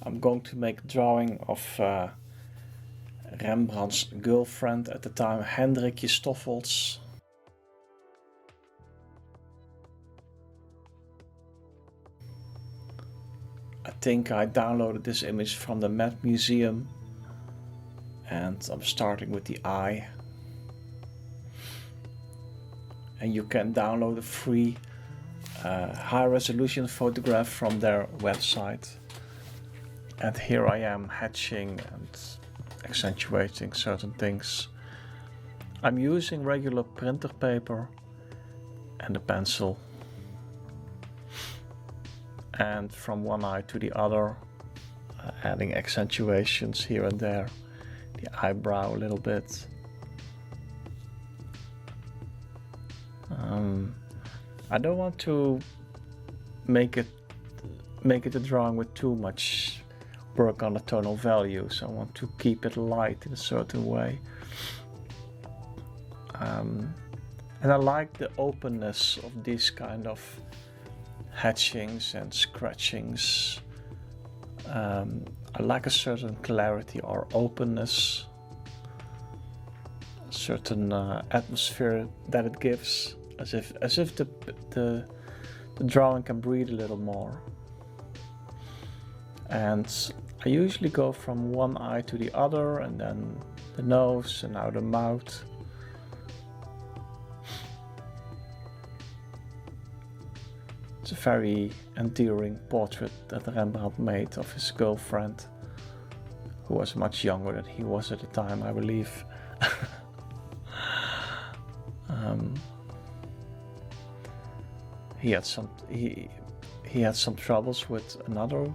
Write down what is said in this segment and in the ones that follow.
I'm going to make a drawing of Rembrandt's girlfriend at the time, Hendrickje Stoffels. I think I downloaded this image from the Met Museum, and I'm starting with the eye. And you can download a free high resolution photograph from their website. And here I am hatching and accentuating certain things. I'm using regular printer paper and a pencil. And from one eye to the other, adding accentuations here and there, the eyebrow a little bit. I don't want to make it a drawing with too much work on the tonal values. I want to keep it light in a certain way. And I like the openness of these kind of hatchings and scratchings. I like a certain clarity or openness, a certain atmosphere that it gives, as if the drawing can breathe a little more. And I usually go from one eye to the other, and then the nose, and now the mouth. It's a very endearing portrait that Rembrandt made of his girlfriend, who was much younger than he was at the time, I believe. He had some troubles with another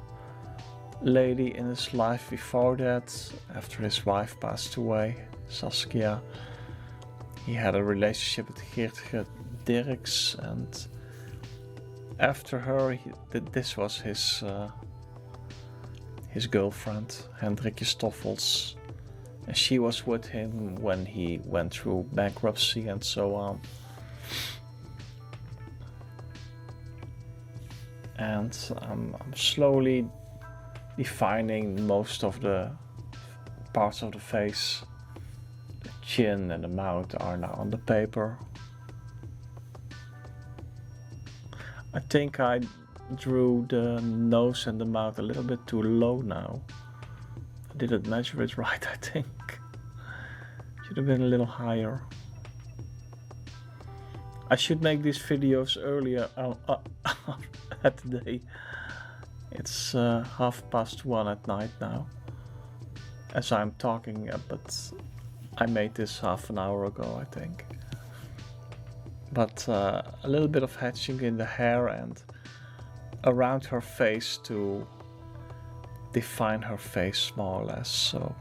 lady in his life before that. After his wife passed away, Saskia, he had a relationship with Geertje Dirks, and after her, this was his girlfriend, Hendrickje Stoffels, and she was with him when he went through bankruptcy and so on. And I'm slowly defining most of the parts of the face. The chin and the mouth are now on the paper. I think I drew the nose and the mouth a little bit too low now. I didn't measure it right, I think. Should have been a little higher. I should make these videos earlier at the day. It's 1:30 at night now, as I'm talking, but I made this half an hour ago, I think. But a little bit of hatching in the hair and around her face to define her face more or less. So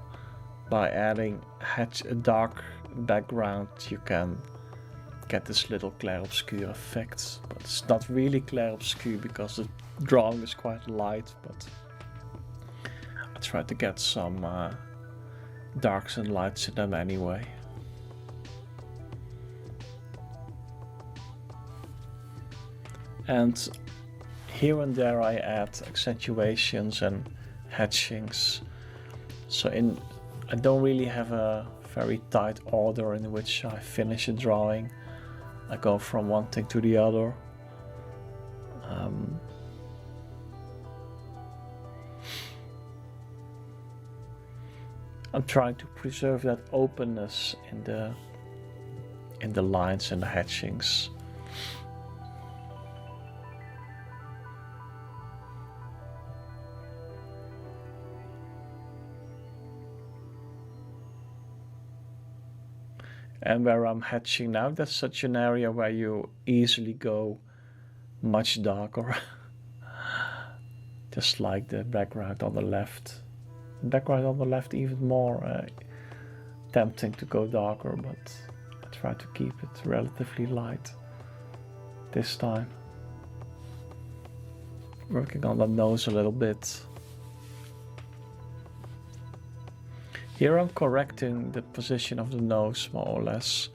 by adding a dark background, you can get this little clair-obscur effect. But it's not really clair-obscur because the drawing is quite light, but I tried to get some darks and lights in them anyway. And here and there I add accentuations and hatchings. So I don't really have a very tight order in which I finish a drawing. I go from one thing to the other. I'm trying to preserve that openness in the lines and the hatchings. And where I'm hatching now, that's such an area where you easily go much darker. Just like the background on the left. The background on the left even more tempting to go darker, but I try to keep it relatively light this time. Working on the nose a little bit. Here I'm correcting the position of the nose more or less.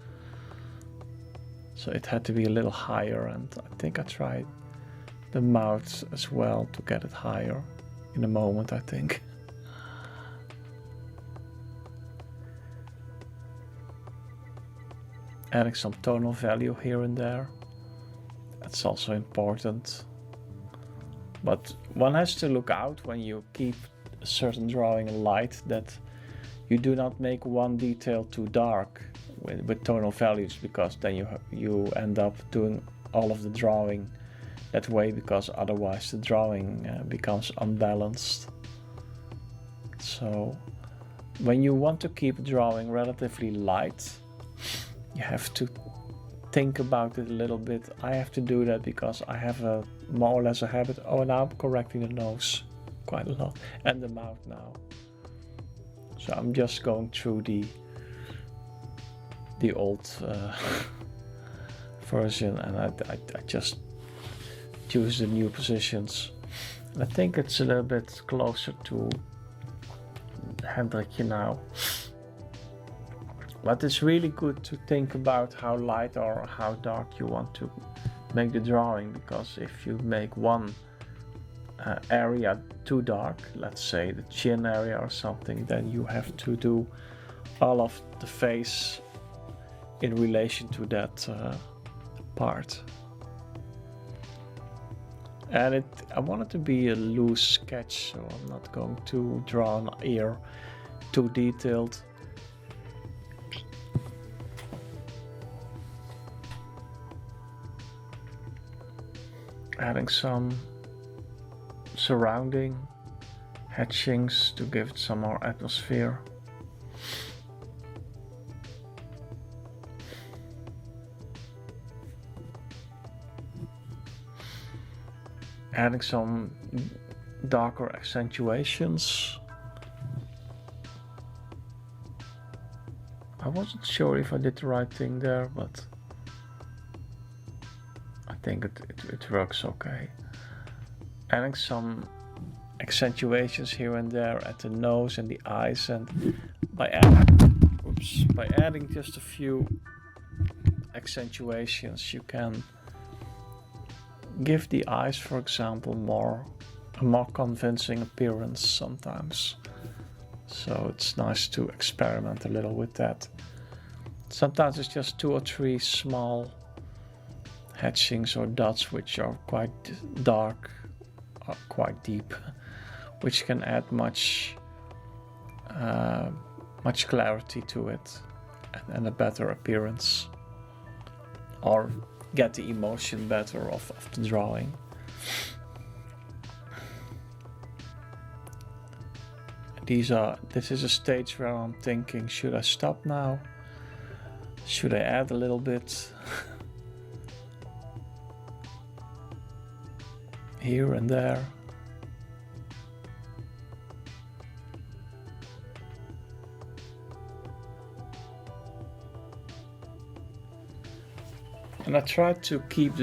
So it had to be a little higher, and I think I tried the mouth as well to get it higher. in a moment, I think. Adding some tonal value here and there. That's also important. But one has to look out when you keep a certain drawing light that you do not make one detail too dark with tonal values, because then you end up doing all of the drawing that way, because otherwise the drawing becomes unbalanced. So when you want to keep a drawing relatively light, you have to think about it a little bit. I have to do that because I have a more or less a habit. Oh, now I'm correcting the nose quite a lot and the mouth now. So I'm just going through the old version, and I just choose the new positions. I think it's a little bit closer to Hendrickje now. But it's really good to think about how light or how dark you want to make the drawing, because if you make one area too dark, let's say the chin area or something, then you have to do all of the face in relation to that part. And I want it to be a loose sketch, so I'm not going to draw an ear too detailed. Adding some surrounding hatchings to give it some more atmosphere. Adding some darker accentuations. I wasn't sure if I did the right thing there, but I think it works okay. Adding some accentuations here and there at the nose and the eyes, and by adding just a few accentuations, you can give the eyes, for example, a more convincing appearance sometimes. So it's nice to experiment a little with that. Sometimes it's just 2 or 3 small hatchings or dots which are quite dark or quite deep, which can add much clarity to it and a better appearance, or get the emotion better of the drawing. This is a stage where I'm thinking, should I stop now? Should I add a little bit here and there? And I tried to keep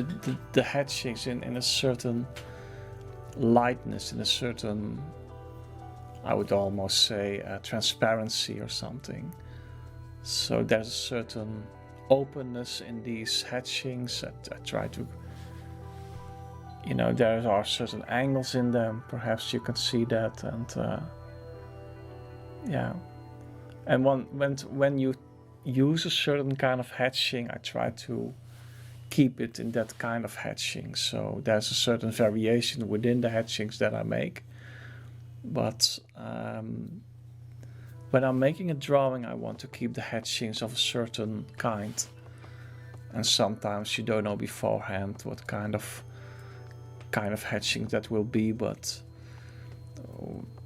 the hatchings in a certain lightness, in a certain, I would almost say, transparency or something. So there's a certain openness in these hatchings. I try to, there are certain angles in them. Perhaps you can see that, and yeah. And when you use a certain kind of hatching, I try to keep it in that kind of hatching. So there's a certain variation within the hatchings that I make. But when I'm making a drawing, I want to keep the hatchings of a certain kind. And sometimes you don't know beforehand what kind of hatching that will be, but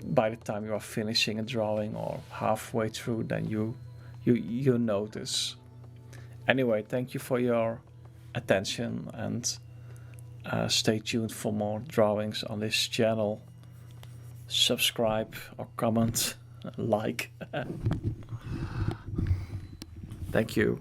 by the time you are finishing a drawing or halfway through, then you notice. Anyway, thank you for your attention, and stay tuned for more drawings on this channel. Subscribe or comment, like. Thank you.